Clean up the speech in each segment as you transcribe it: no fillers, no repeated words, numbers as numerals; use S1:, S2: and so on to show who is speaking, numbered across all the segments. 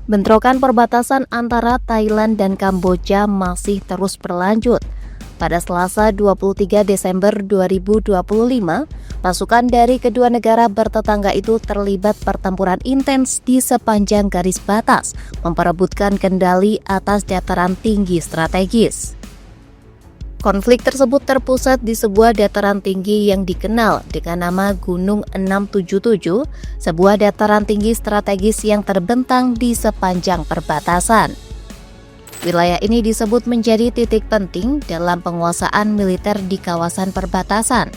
S1: Bentrokan perbatasan antara Thailand dan Kamboja masih terus berlanjut. Pada Selasa 23 Desember 2025, pasukan dari kedua negara bertetangga itu terlibat pertempuran intens di sepanjang garis batas, memperebutkan kendali atas dataran tinggi strategis. Konflik tersebut terpusat di sebuah dataran tinggi yang dikenal dengan nama Gunung 677, sebuah dataran tinggi strategis yang terbentang di sepanjang perbatasan. Wilayah ini disebut menjadi titik penting dalam penguasaan militer di kawasan perbatasan.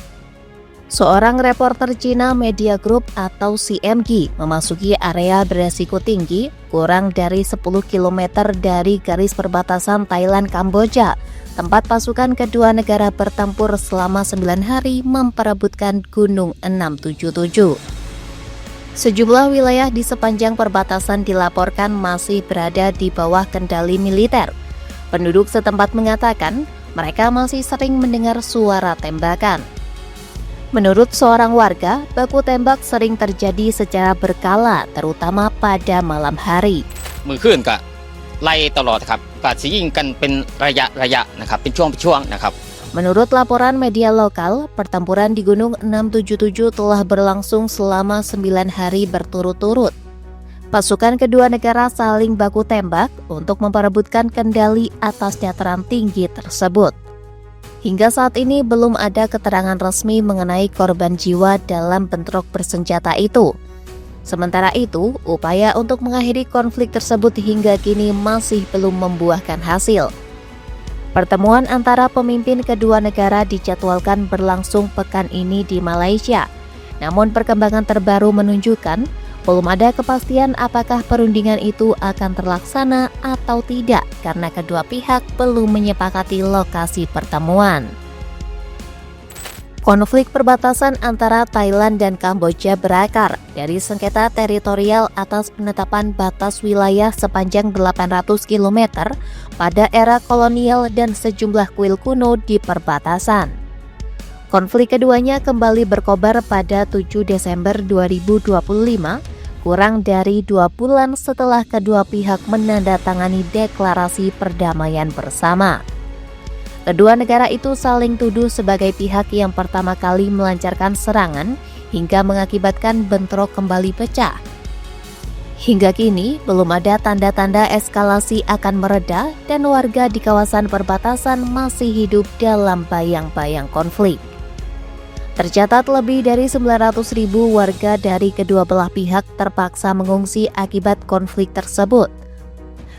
S1: Seorang reporter Cina Media Group atau CMG memasuki area beresiko tinggi kurang dari 10 km dari garis perbatasan Thailand-Kamboja, tempat pasukan kedua negara bertempur selama 9 hari memperebutkan Gunung 677. Sejumlah wilayah di sepanjang perbatasan dilaporkan masih berada di bawah kendali militer. Penduduk setempat mengatakan mereka masih sering mendengar suara tembakan. Menurut seorang warga, baku tembak sering terjadi secara berkala, terutama pada malam hari.
S2: มือคืนก็ไล่ตลอดครับก็สิยิงกันเป็นระยะนะครับเป็นช่วงนะครับ
S1: Menurut laporan media lokal, pertempuran di Gunung 677 telah berlangsung selama 9 hari berturut-turut. Pasukan kedua negara saling baku tembak untuk memperebutkan kendali atas dataran tinggi tersebut. Hingga saat ini belum ada keterangan resmi mengenai korban jiwa dalam bentrok bersenjata itu. Sementara itu, upaya untuk mengakhiri konflik tersebut hingga kini masih belum membuahkan hasil. Pertemuan antara pemimpin kedua negara dijadwalkan berlangsung pekan ini di Malaysia. Namun perkembangan terbaru menunjukkan belum ada kepastian apakah perundingan itu akan terlaksana atau tidak karena kedua pihak belum menyepakati lokasi pertemuan. Konflik perbatasan antara Thailand dan Kamboja berakar dari sengketa teritorial atas penetapan batas wilayah sepanjang 800 km pada era kolonial dan sejumlah kuil kuno di perbatasan. Konflik keduanya kembali berkobar pada 7 Desember 2025, kurang dari 2 bulan setelah kedua pihak menandatangani deklarasi perdamaian bersama. Kedua negara itu saling tuduh sebagai pihak yang pertama kali melancarkan serangan hingga mengakibatkan bentrok kembali pecah. Hingga kini, belum ada tanda-tanda eskalasi akan mereda dan warga di kawasan perbatasan masih hidup dalam bayang-bayang konflik. Tercatat lebih dari 900.000 warga dari kedua belah pihak terpaksa mengungsi akibat konflik tersebut.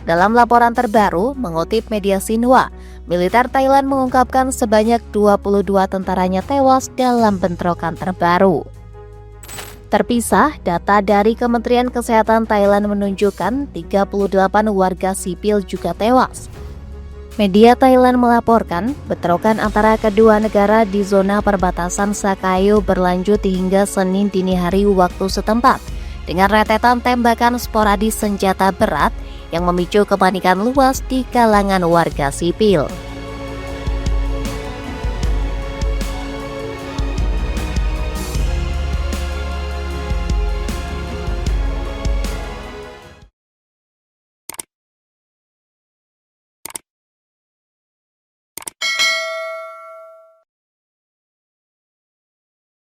S1: Dalam laporan terbaru, mengutip media Xinhua, militer Thailand mengungkapkan sebanyak 22 tentaranya tewas dalam bentrokan terbaru. Terpisah, data dari Kementerian Kesehatan Thailand menunjukkan 38 warga sipil juga tewas. Media Thailand melaporkan bentrokan antara kedua negara di zona perbatasan Sakaeo berlanjut hingga Senin dini hari waktu setempat, dengan rentetan tembakan sporadis senjata berat yang memicu kepanikan luas di kalangan warga sipil.